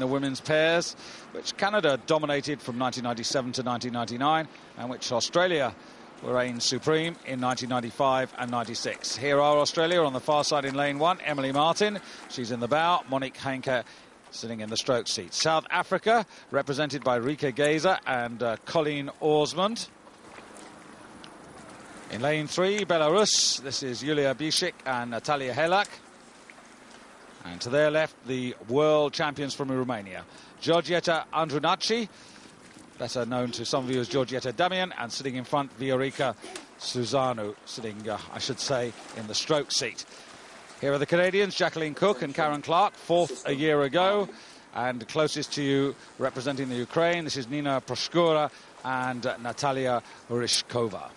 the women's pairs, which Canada dominated from 1997 to 1999, and which Australia were reigned supreme in 1995 and 96. Here are Australia on the far side in lane one. Emily Martin, she's in the bow. Monique Henke sitting in the stroke seat. South Africa, represented by Rike Geyser and Colleen Orsmond. In lane three, Belarus, this is Yulia Bishik and Natalia Helak. And to their left, the world champions from Romania, Georgieta Andrunaci, better known to some of you as Georgieta Damian, and sitting in front, Viorica Suzanu, sitting, I should say, in the stroke seat. Here are the Canadians, Jacqueline Cook and Karen Clark, fourth a year ago. And closest to you, representing the Ukraine, this is Nina Proshkura and Natalia Ryshkova.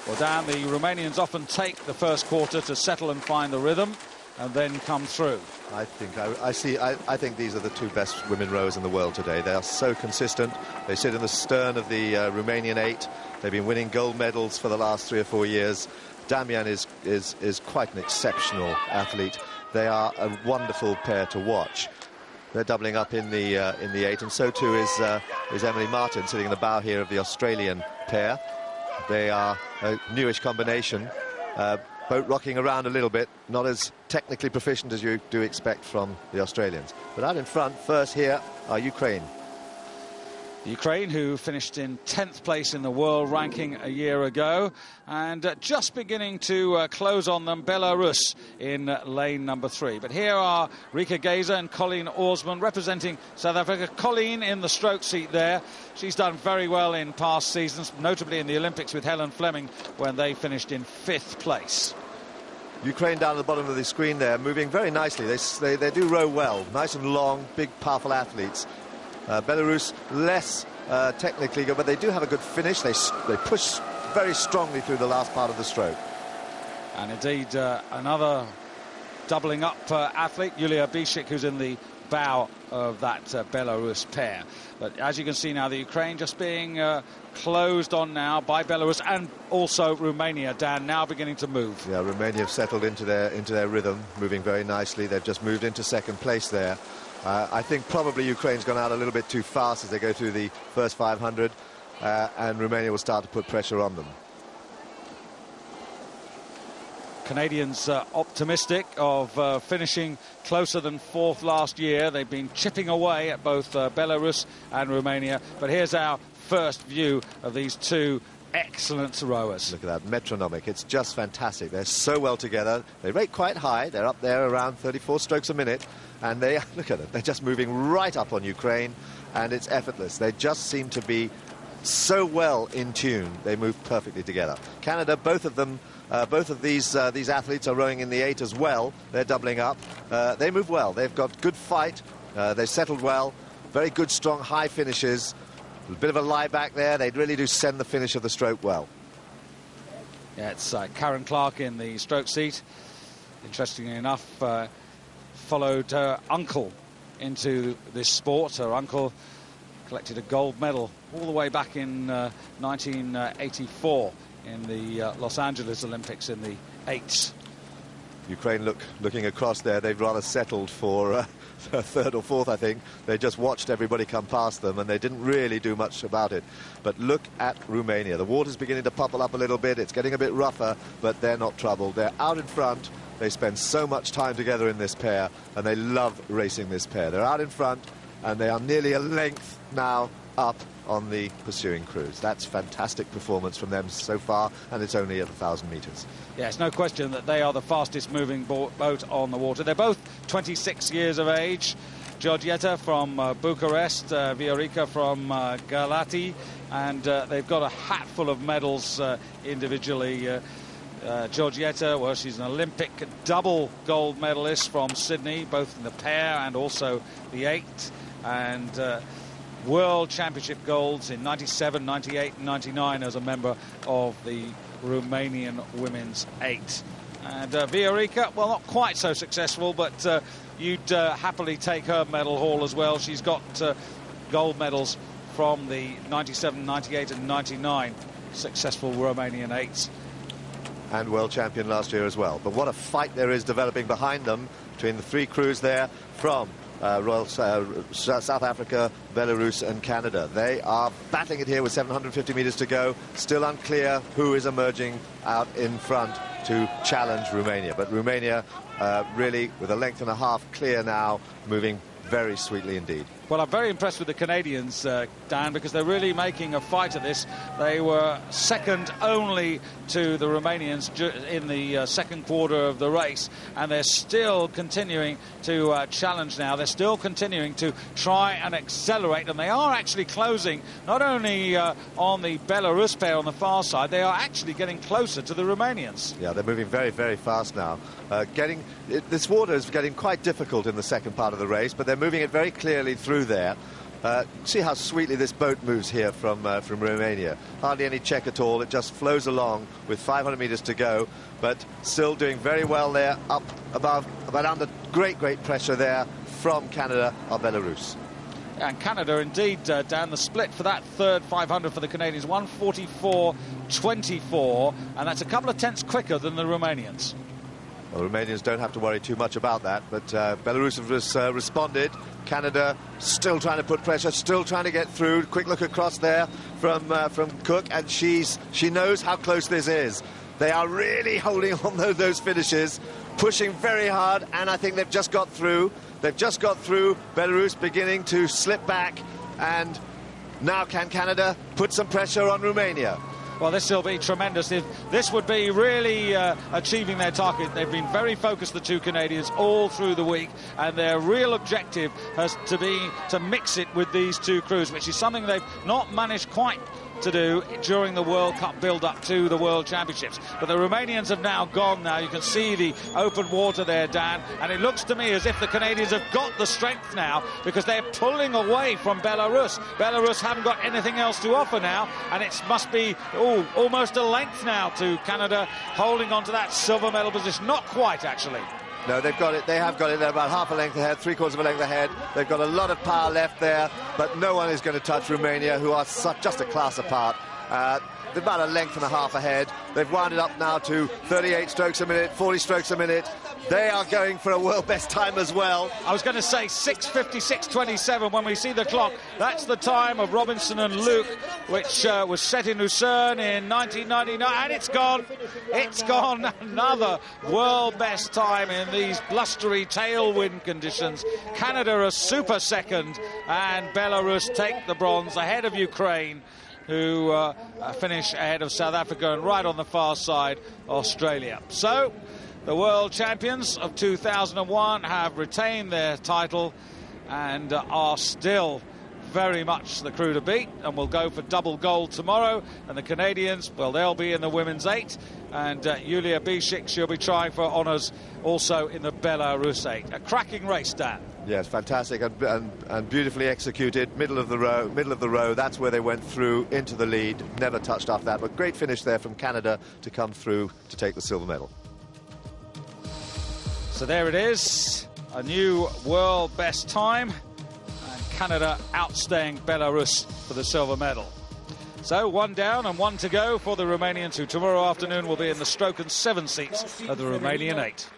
Well, Dan, the Romanians often take the first quarter to settle and find the rhythm and then come through. I think these are the two best women rowers in the world today. They are so consistent. They sit in the stern of the Romanian 8. They've been winning gold medals for the last 3 or 4 years. Damian is quite an exceptional athlete. They are a wonderful pair to watch. They're doubling up in the 8, and so too is Emily Martin, sitting in the bow here of the Australian pair. They are a newish combination, boat rocking around a little bit, not as technically proficient as you do expect from the Australians. But out in front, first here, are Ukraine. Ukraine, who finished in 10th place in the world ranking a year ago, and just beginning to close on them, Belarus in lane number 3. But here are Rike Geyser and Colleen Orsmond representing South Africa. Colleen in the stroke seat there. She's done very well in past seasons, notably in the Olympics with Helen Fleming when they finished in 5th place. Ukraine down at the bottom of the screen there, moving very nicely. They do row well, nice and long, big, powerful athletes. Belarus less technically good, but they do have a good finish. They push very strongly through the last part of the stroke. And indeed, another doubling up athlete, Yulia Bishik, who's in the bow of that Belarus pair. But as you can see now, the Ukraine just being closed on now by Belarus and also Romania, Dan, now beginning to move. Yeah, Romania have settled into their rhythm, moving very nicely. They've just moved into second place there. I think probably Ukraine's gone out a little bit too fast as they go through the first 500, and Romania will start to put pressure on them. Canadians optimistic of finishing closer than 4th last year. They've been chipping away at both Belarus and Romania. But here's our first view of these two excellent rowers. Look at that, metronomic. It's just fantastic. They're so well together. They rate quite high. They're up there around 34 strokes a minute. And they, look at it, they're just moving right up on Ukraine, and it's effortless. They just seem to be so well in tune. They move perfectly together. Canada, both of these athletes are rowing in the 8 as well. They're doubling up. They move well. They've got good fight. They've settled well. Very good, strong, high finishes. A bit of a lie back there. They really do send the finish of the stroke well. Yeah, it's Karen Clark in the stroke seat. Interestingly enough, followed her uncle into this sport. Her uncle collected a gold medal all the way back in 1984 in the Los Angeles Olympics in the 8s. Ukraine looking across there, they've rather settled for 3rd or 4th, I think. They just watched everybody come past them, and they didn't really do much about it. But look at Romania. The water's beginning to bubble up a little bit. It's getting a bit rougher, but they're not troubled. They're out in front. They spend so much time together in this pair, and they love racing this pair. They're out in front, and they are nearly a length now up on the pursuing crews. That's fantastic performance from them so far, and it's only at 1,000 metres. Yes, no question that they are the fastest moving boat on the water. They're both 26 years of age. Georgieta from Bucharest, Viorica from Galati, and they've got a hatful of medals individually. Georgieta, well, she's an Olympic double gold medalist from Sydney, both in the pair and also the 8, and World Championship golds in 97, 98 and 99 as a member of the Romanian women's 8. And Viorica, well, not quite so successful, but you'd happily take her medal haul as well. She's got gold medals from the 97, 98 and 99 successful Romanian 8s. and world champion last year as well. But what a fight there is developing behind them between the three crews there from South Africa, Belarus and Canada. They are battling it here with 750 metres to go. Still unclear who is emerging out in front to challenge Romania. But Romania really with a length and a half clear now, moving very sweetly indeed. Well, I'm very impressed with the Canadians, Dan, because they're really making a fight of this. They were second only to the Romanians in the second quarter of the race, and they're still continuing to challenge now. They're still continuing to try and accelerate, and they are actually closing not only on the Belarus pair on the far side, they are actually getting closer to the Romanians. Yeah, they're moving very, very fast now. This water is getting quite difficult in the second part of the race, but they're moving it very clearly through there. See how sweetly this boat moves here from Romania. Hardly any check at all. It just flows along with 500 metres to go, but still doing very well there, up above, but under great pressure there from Canada or Belarus. And Canada, indeed, Dan, the split for that third 500 for the Canadians, 1:44.24, and that's a couple of tenths quicker than the Romanians. Well, the Romanians don't have to worry too much about that, but Belarus have responded. Canada still trying to put pressure, still trying to get through. Quick look across there from Cook, and she knows how close this is. They are really holding on those finishes, pushing very hard, and I think they've just got through. They've just got through. Belarus beginning to slip back, and now can Canada put some pressure on Romania? Well, this will be tremendous. This would be really achieving their target. They've been very focused, the two Canadians, all through the week, and their real objective has to be to mix it with these two crews, which is something they've not managed quite to do during the World Cup build-up to the World Championships. But the Romanians have now gone now. You can see the open water there, Dan, and it looks to me as if the Canadians have got the strength now because they're pulling away from Belarus. Belarus haven't got anything else to offer now, and it must be almost a length now to Canada holding on to that silver medal position. Not quite, actually. No, they've got it. They have got it. They're about half a length ahead, three-quarters of a length ahead. They've got a lot of power left there, but no one is going to touch Romania, who are just a class apart. They're about a length and a half ahead. They've wound it up now to 38 strokes a minute, 40 strokes a minute. They are going for a world best time as well. I was going to say 6:56.27 when we see the clock. That's the time of Robinson and Luke, which was set in Lucerne in 1999, and it's gone. It's gone. Another world best time in these blustery tailwind conditions. Canada a super second, and Belarus take the bronze ahead of Ukraine, who finish ahead of South Africa, and right on the far side, Australia. So the world champions of 2001 have retained their title and are still very much the crew to beat, and will go for double gold tomorrow. And the Canadians, well, they'll be in the women's 8, and Yulia Bishik, she'll be trying for honours also in the Belarus 8. A cracking race, Dan. Yes, fantastic and beautifully executed. Middle of the row. That's where they went through into the lead. Never touched after that, but great finish there from Canada to come through to take the silver medal. So there it is, a new world best time, and Canada outstaying Belarus for the silver medal. So 1 down and 1 to go for the Romanians, who tomorrow afternoon will be in the stroke and 7 seats of the Romanian 8.